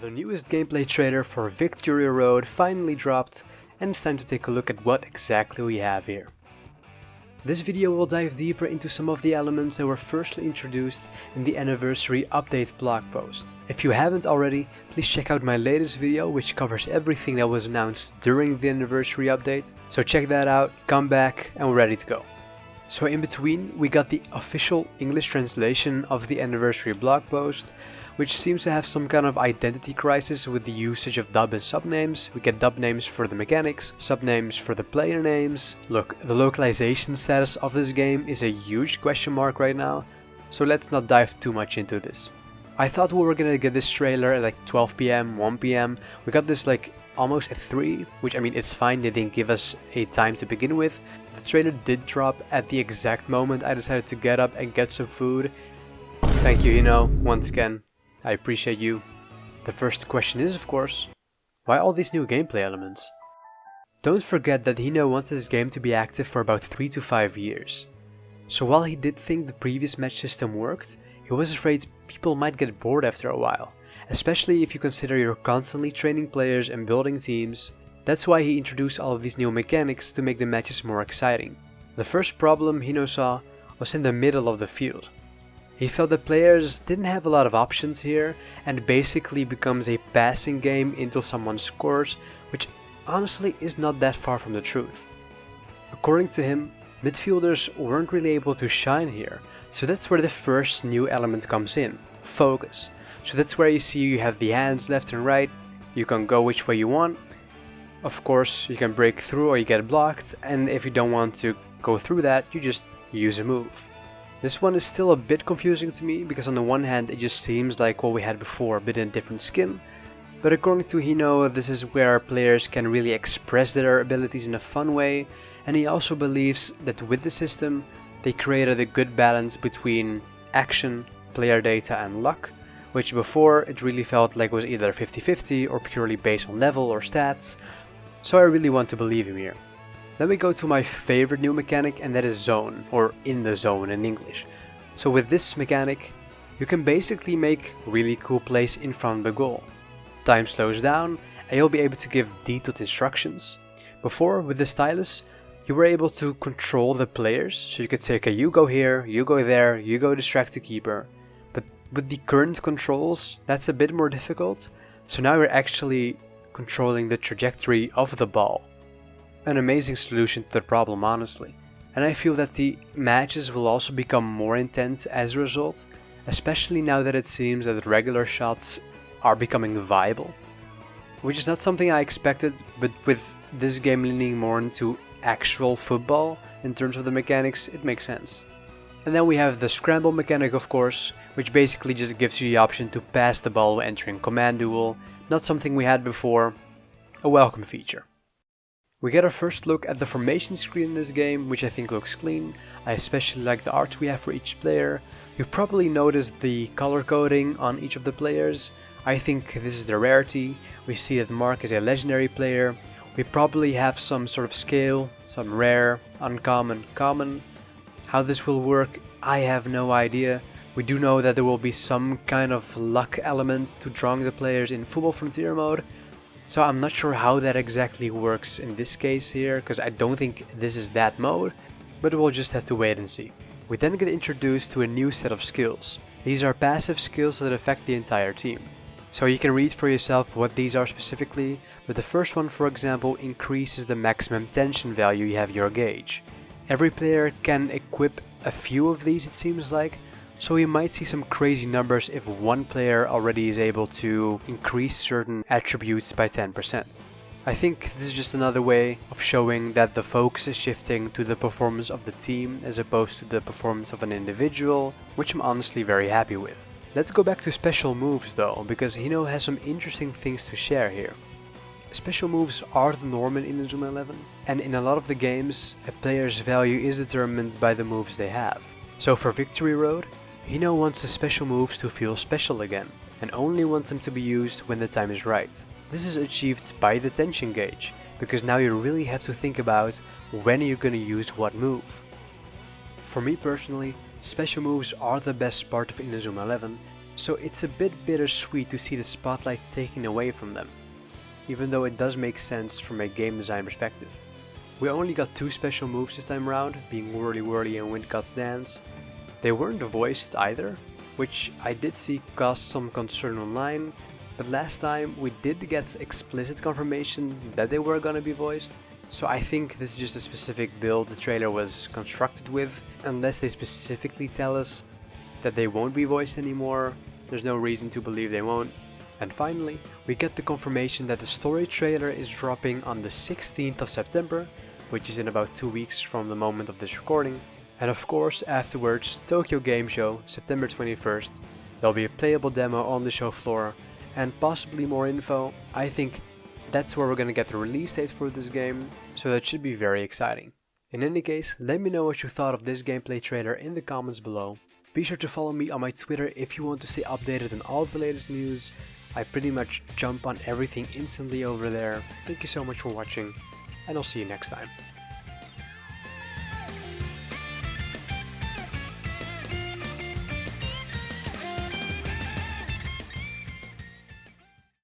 The newest gameplay trailer for Victory Road finally dropped, and it's time to take a look at what exactly we have here. This video will dive deeper into some of the elements that were firstly introduced in the anniversary update blog post. If you haven't already, please check out my latest video which covers everything that was announced during the anniversary update. So check that out, come back, and we're ready to go. So in between we got the official English translation of the anniversary blog post, which seems to have some kind of identity crisis with the usage of dub and subnames. We get dub names for the mechanics, subnames for the player names. Look, the localization status of this game is a huge question mark right now, so let's not dive too much into this. I thought we were gonna get this trailer at like 12 PM, 1 PM. We got this like almost at 3, which I mean it's fine, they didn't give us a time to begin with. The trailer did drop at the exact moment I decided to get up and get some food. Thank you, Hino, once again. I appreciate you. The first question is, of course, why all these new gameplay elements? Don't forget that Hino wants this game to be active for about 3 to 5 years. So while he did think the previous match system worked, he was afraid people might get bored after a while, especially if you consider you're constantly training players and building teams. That's why he introduced all of these new mechanics to make the matches more exciting. The first problem Hino saw was in the middle of the field. He felt that players didn't have a lot of options here, and basically becomes a passing game until someone scores, which honestly is not that far from the truth. According to him, midfielders weren't really able to shine here, so that's where the first new element comes in, focus. So that's where you have the hands left and right, you can go which way you want. Of course, you can break through or you get blocked, and if you don't want to go through that, you just use a move. This one is still a bit confusing to me, because on the one hand it just seems like what we had before, but in a different skin. But according to Hino, this is where players can really express their abilities in a fun way, and he also believes that with the system, they created a good balance between action, player data and luck, which before it really felt like it was either 50-50 or purely based on level or stats, so I really want to believe him here. Then we go to my favorite new mechanic, and that is zone, or in the zone in English. So with this mechanic, you can basically make really cool plays in front of the goal. Time slows down, and you'll be able to give detailed instructions. Before, with the stylus, you were able to control the players, so you could say, okay, you go here, you go there, you go distract the keeper. But with the current controls, that's a bit more difficult, so now you're actually controlling the trajectory of the ball. An amazing solution to the problem, honestly. And I feel that the matches will also become more intense as a result, especially now that it seems that regular shots are becoming viable. Which is not something I expected, but with this game leaning more into actual football in terms of the mechanics, it makes sense. And then we have the scramble mechanic, of course, which basically just gives you the option to pass the ball when entering command duel. Not something we had before, a welcome feature. We get our first look at the formation screen in this game, which I think looks clean. I especially like the art we have for each player. You probably noticed the color coding on each of the players. I think this is the rarity. We see that Mark is a legendary player. We probably have some sort of scale, some rare, uncommon, common. How this will work, I have no idea. We do know that there will be some kind of luck elements to drawing the players in Football Frontier mode. So I'm not sure how that exactly works in this case here, because I don't think this is that mode, but we'll just have to wait and see. We then get introduced to a new set of skills. These are passive skills that affect the entire team. So you can read for yourself what these are specifically, but the first one, for example, increases the maximum tension value you have your gauge. Every player can equip a few of these, it seems like, so we might see some crazy numbers if one player already is able to increase certain attributes by 10%. I think this is just another way of showing that the focus is shifting to the performance of the team as opposed to the performance of an individual, which I'm honestly very happy with. Let's go back to special moves though, because Hino has some interesting things to share here. Special moves are the norm in Inazuma 11, and in a lot of the games, a player's value is determined by the moves they have. So for Victory Road, Hino wants the special moves to feel special again, and only wants them to be used when the time is right. This is achieved by the tension gauge, because now you really have to think about when you're gonna use what move. For me personally, special moves are the best part of Inazuma 11, so it's a bit bittersweet to see the spotlight taken away from them, even though it does make sense from a game design perspective. We only got 2 special moves this time around, being Whirly Whirly and Wind God's Dance. They weren't voiced either, which I did see caused some concern online, but last time we did get explicit confirmation that they were gonna be voiced, so I think this is just a specific build the trailer was constructed with. Unless they specifically tell us that they won't be voiced anymore, there's no reason to believe they won't. And finally, we get the confirmation that the story trailer is dropping on the 16th of September, which is in about 2 weeks from the moment of this recording. And of course, afterwards, Tokyo Game Show, September 21st, there'll be a playable demo on the show floor, and possibly more info. I think that's where we're gonna get the release date for this game, so that should be very exciting. In any case, let me know what you thought of this gameplay trailer in the comments below. Be sure to follow me on my Twitter if you want to stay updated on all the latest news. I pretty much jump on everything instantly over there. Thank you so much for watching, and I'll see you next time.